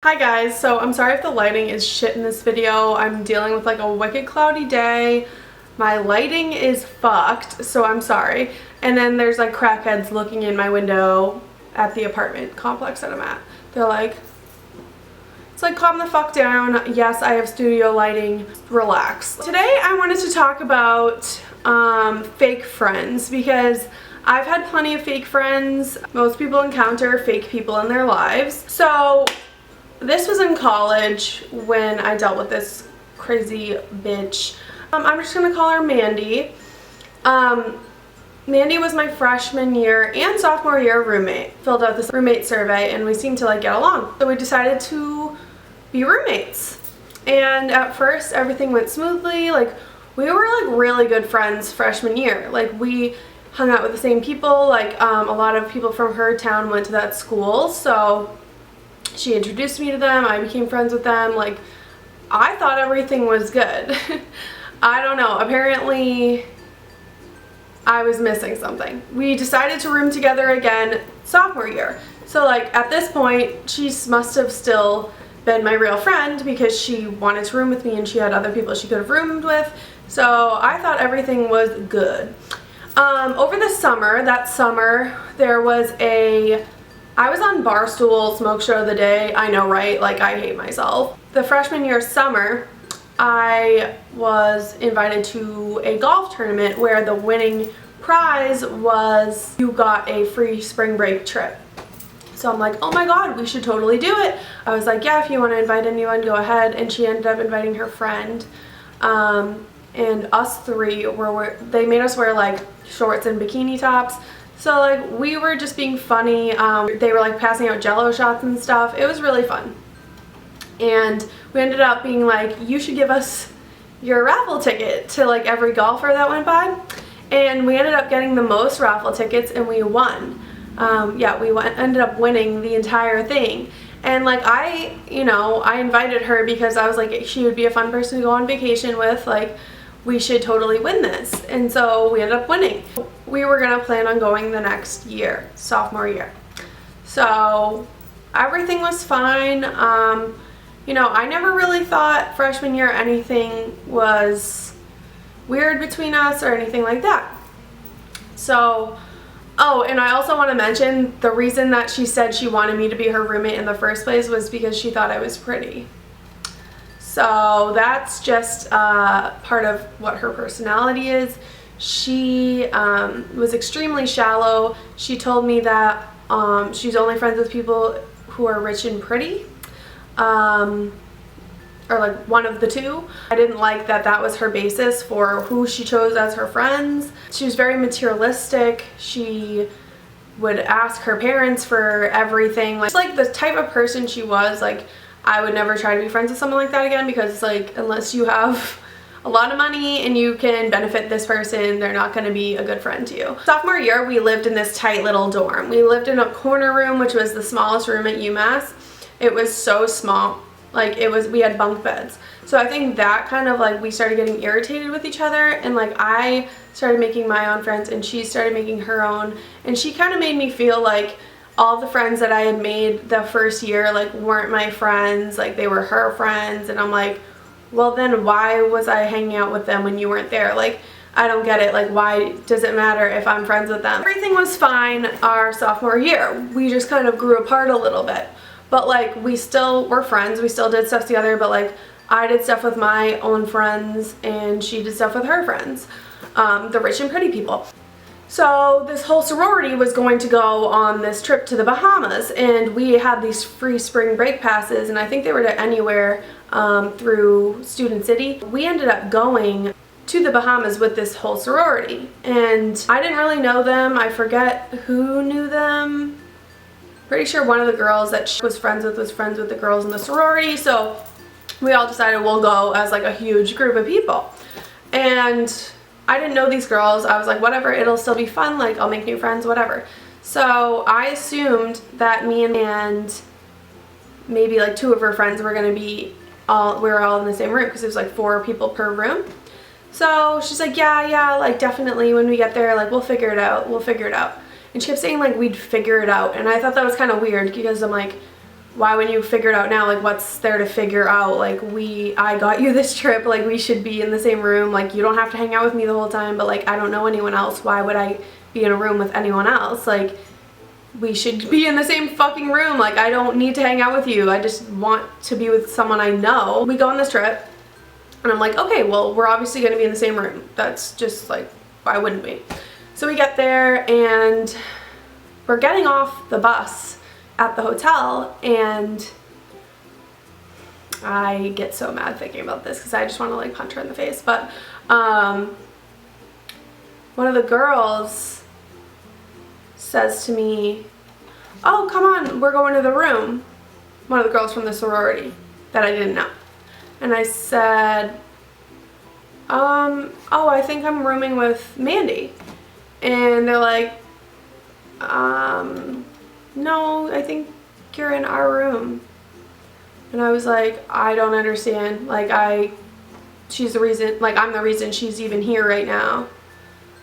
Hi guys, so I'm sorry if the lighting is shit in this video. I'm dealing with like a wicked cloudy day. My lighting is fucked, so I'm sorry. And then there's like crackheads looking in my window at the apartment complex that I'm at. They're like, it's like, calm the fuck down. Yes, I have studio lighting. Relax. Today I wanted to talk about fake friends because I've had plenty of fake friends. Most people encounter fake people in their lives. So this was in college when I dealt with this crazy bitch. I'm just gonna call her Mandy. Mandy was my freshman year and sophomore year roommate. Filled out this roommate survey and we seemed to like get along. So we decided to be roommates. And at first everything went smoothly. Like we were like really good friends freshman year. Like we hung out with the same people. Like a lot of people from her town went to that school. So she introduced me to them. I became friends with them. Like, I thought everything was good. I don't know. Apparently, I was missing something. We decided to room together again sophomore year. So, like, at this point, she must have still been my real friend because she wanted to room with me and she had other people she could have roomed with. So, I thought everything was good. Over the summer, there was I was on Barstool Smoke Show of the Day. I know, right? Like, I hate myself. The freshman year summer, I was invited to a golf tournament where the winning prize was you got a free spring break trip. So I'm like, oh my god, we should totally do it. I was like, yeah, if you want to invite anyone, go ahead. And she ended up inviting her friend. And us three they made us wear like shorts and bikini tops. So like we were just being funny. They were like passing out jello shots and stuff. It was really fun. And we ended up being like, you should give us your raffle ticket to like every golfer that went by. And we ended up getting the most raffle tickets and we won. Yeah, ended up winning the entire thing. And like I invited her because I was like, she would be a fun person to go on vacation with. Like, we should totally win this. And so we ended up winning. We were gonna plan on going the next year, sophomore year. So everything was fine. I never really thought freshman year anything was weird between us or anything like that. So, oh, and I also want to mention the reason that she said she wanted me to be her roommate in the first place was because she thought I was pretty. So that's just part of what her personality is. She was extremely shallow. She told me that she's only friends with people who are rich and pretty, or like one of the two. I didn't like that was her basis for who she chose as her friends. She was very materialistic. She would ask her parents for everything. Like the type of person she was, like, I would never try to be friends with someone like that again because, like, unless you have a lot of money and you can benefit this person, they're not going to be a good friend to you. Sophomore year, we lived in this tight little dorm. We lived in a corner room, which was the smallest room at UMass. It was so small. Like, we had bunk beds. So I think that kind of, like, we started getting irritated with each other, and, like, I started making my own friends and she started making her own, and she kind of made me feel like all the friends that I had made the first year, like, weren't my friends, like, they were her friends. And I'm like, well, then why was I hanging out with them when you weren't there? Like, I don't get it. Like, why does it matter if I'm friends with them? Everything was fine our sophomore year. We just kind of grew apart a little bit. But, like, we still were friends. We still did stuff together, but, like, I did stuff with my own friends and she did stuff with her friends, the rich and pretty people. So this whole sorority was going to go on this trip to the Bahamas, and we had these free spring break passes, and I think they were to anywhere through Student City. We ended up going to the Bahamas with this whole sorority, and I didn't really know them. I forget who knew them. Pretty sure one of the girls that she was friends with the girls in the sorority, so we all decided we'll go as like a huge group of people. And I didn't know these girls. I was like, whatever, it'll still be fun, like, I'll make new friends, whatever. So I assumed that me and maybe like two of her friends were gonna be we were all in the same room because it was like 4 people per room. So she's like, yeah, like, definitely when we get there, like, we'll figure it out. And she kept saying, like, we'd figure it out. And I thought that was kind of weird because I'm like, why wouldn't you figure it out now? Like, what's there to figure out? Like, I got you this trip, like, we should be in the same room. Like, you don't have to hang out with me the whole time, but like, I don't know anyone else. Why would I be in a room with anyone else? Like, we should be in the same fucking room. Like, I don't need to hang out with you. I just want to be with someone I know. We go on this trip, and I'm like, okay, well, we're obviously gonna be in the same room. That's just like, why wouldn't we? So we get there, and we're getting off the bus at the hotel, and I get so mad thinking about this because I just want to like punch her in the face. But one of the girls says to me, oh, come on, we're going to the room. One of the girls from the sorority that I didn't know. And I said, oh, I think I'm rooming with Mandy. And they're like, no, I think you're in our room. And I was like, I don't understand. Like, she's the reason, like, I'm the reason she's even here right now.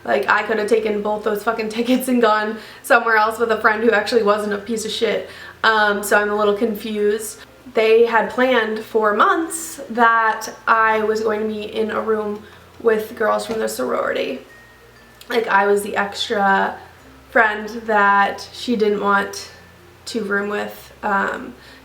Like, I could have taken both those fucking tickets and gone somewhere else with a friend who actually wasn't a piece of shit. So I'm a little confused. They had planned for months that I was going to be in a room with girls from the sorority. Like, I was the extra friend that she didn't want to room with.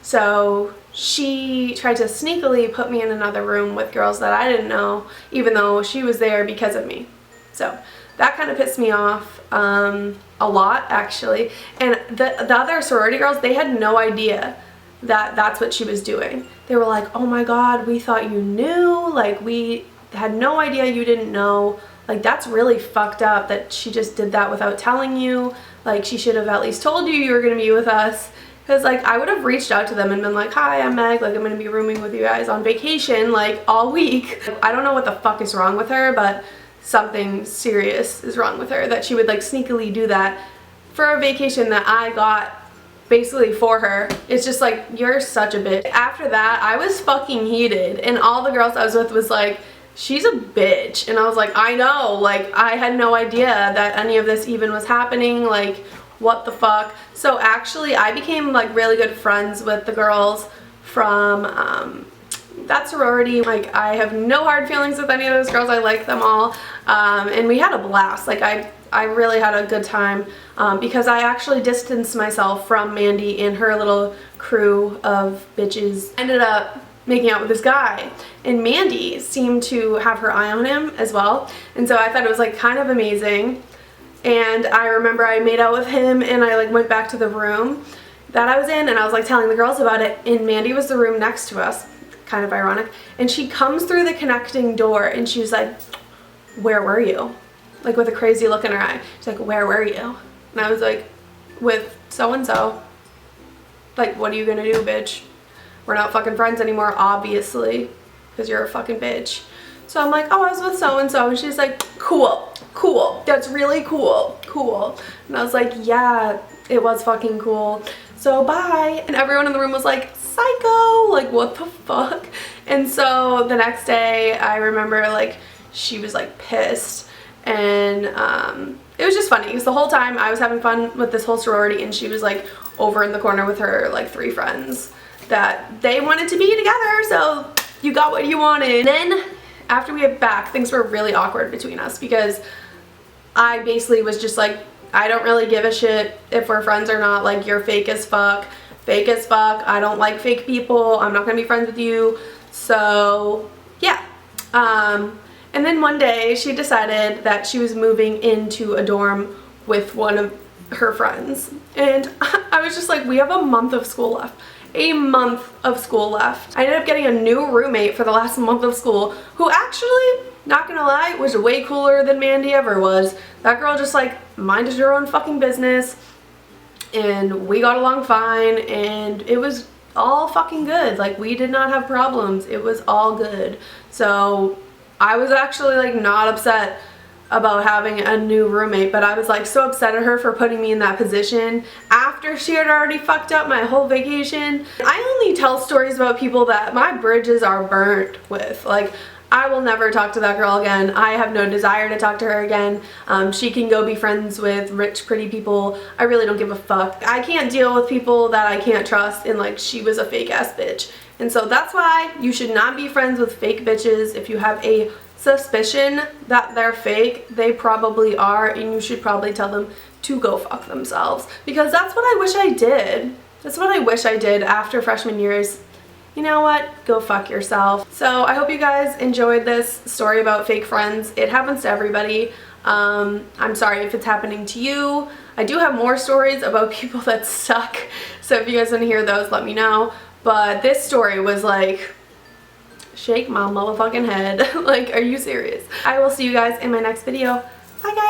So she tried to sneakily put me in another room with girls that I didn't know, even though she was there because of me. So that kind of pissed me off a lot, actually. And the other sorority girls, they had no idea that that's what she was doing. They were like, oh my god, we thought you knew. Like, we had no idea you didn't know. Like, that's really fucked up that she just did that without telling you. Like, she should have at least told you you were going to be with us. Because, like, I would have reached out to them and been like, hi, I'm Meg. Like, I'm going to be rooming with you guys on vacation, like, all week. I don't know what the fuck is wrong with her, but something serious is wrong with her. That she would, like, sneakily do that for a vacation that I got basically for her. It's just like, you're such a bitch. After that, I was fucking heated. And all the girls I was with was like, she's a bitch. And I was like, I know, like, I had no idea that any of this even was happening. Like, what the fuck? So actually, I became like really good friends with the girls from that sorority. Like, I have no hard feelings with any of those girls. I like them all. And we had a blast. Like, I really had a good time because I actually distanced myself from Mandy and her little crew of bitches. I ended up making out with this guy, and Mandy seemed to have her eye on him as well, and so I thought it was like kind of amazing. And I remember I made out with him, and I like went back to the room that I was in, and I was like telling the girls about it, and Mandy was the room next to us, kind of ironic, and she comes through the connecting door and she was like, where were you? Like, with a crazy look in her eye. She's like, where were you? And I was like, with so-and-so. Like, what are you gonna do, bitch? We're not fucking friends anymore, obviously, because you're a fucking bitch. So I'm like, oh, I was with so-and-so. And she's like, cool, cool. That's really cool, cool. And I was like, yeah, it was fucking cool. So bye. And everyone in the room was like, psycho, like, what the fuck? And so the next day, I remember, like, she was, like, pissed. And it was just funny because the whole time I was having fun with this whole sorority, and she was, like, over in the corner with her, like, 3 friends that they wanted to be together, so you got what you wanted. Then after we get back, things were really awkward between us because I basically was just like, I don't really give a shit if we're friends or not. Like, you're fake as fuck, I don't like fake people, I'm not gonna be friends with you. So yeah. And then one day she decided that she was moving into a dorm with one of her friends, and I was just like, we have a month of school left. A month of school left. I ended up getting a new roommate for the last month of school who actually, not gonna lie, was way cooler than Mandy ever was. That girl just like minded her own fucking business, and we got along fine, and it was all fucking good. Like, we did not have problems. It was all good. So I was actually like not upset about having a new roommate, but I was like so upset at her for putting me in that position after she had already fucked up my whole vacation. I only tell stories about people that my bridges are burnt with. Like, I will never talk to that girl again. I have no desire to talk to her again. She can go be friends with rich, pretty people. I really don't give a fuck. I can't deal with people that I can't trust, and like, she was a fake ass bitch. And so that's why you should not be friends with fake bitches. If you have a suspicion that they're fake, they probably are, and you should probably tell them to go fuck themselves. Because that's what I wish I did. That's what I wish I did after freshman years. You know what? Go fuck yourself. So I hope you guys enjoyed this story about fake friends. It happens to everybody. I'm sorry if it's happening to you. I do have more stories about people that suck. So if you guys want to hear those, let me know. But this story was like, shake my motherfucking head. Like, are you serious? I will see you guys in my next video. Bye guys.